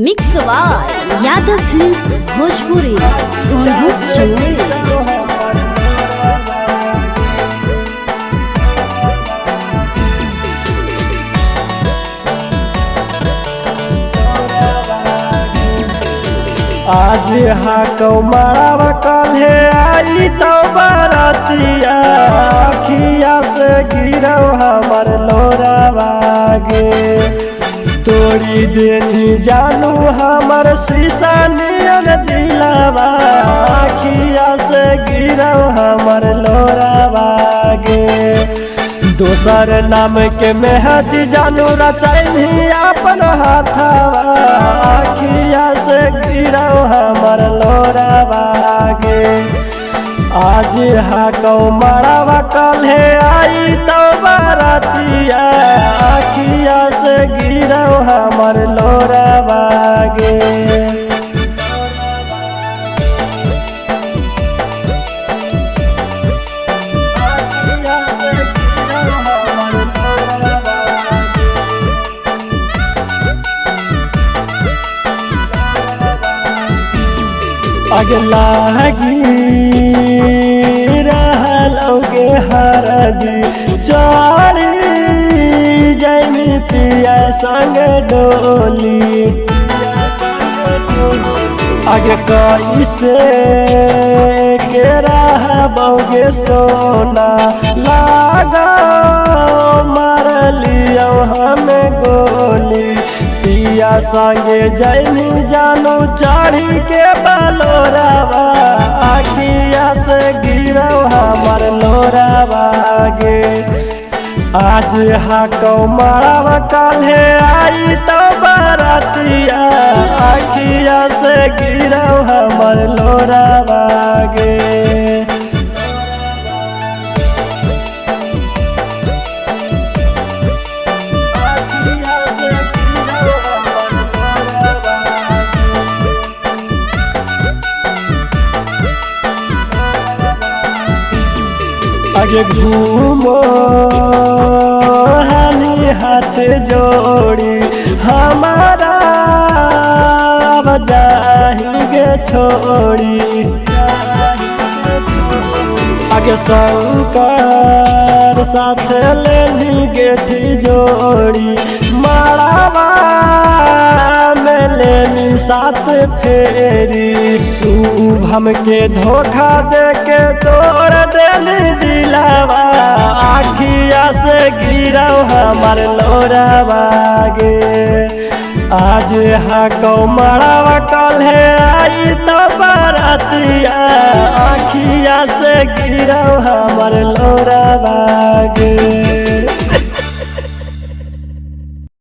Mix by Yadav films Bhojpuri Sonu Chamoli. आज कौमारा कल्हे आई तो बरतिया अखिया से गिरौ हमर लोरावागे तोड़ी देनी जानू हमर शीशा नियन दिलावा अखिया से गिरौ हमर लोरावागे दोसर नाम के मेहदी जानू रचैनी अपन हाथवा अखिया से गिरौ हमर लोरावागे आज कौमारा कल्हे आई तो बरतिया अखिया से गिरौ हमर लोरावागे। अगला रहलोगे हरदी चढ़ी जैमी पिया संग डोली आगे कैसे के रहबोगे सोना लागा मार लियो हमें गोली पिया संगे जैनी जानू चढ़ी के बलोरावा अखिया से गिरौ हमर लोरावागे आज कौमारा कल्हे आई तो बरतिया अखिया से गिरौ हमर लोरावागे। आगे घूमो हानी हाथ जोड़ी हमारा जाएंगे छोड़ी आगे शंकर साथ लेनी गेठी जोड़ी मारावा में लेनी साथ फेरी शुभम के धोखा दे के तोड़ देनी दिलावा आखिया से गिरौ हमर लोरावागे आज कौमारा कल्हे आई तो बरतिया अखिया से गिरौ हमर लोरावागे।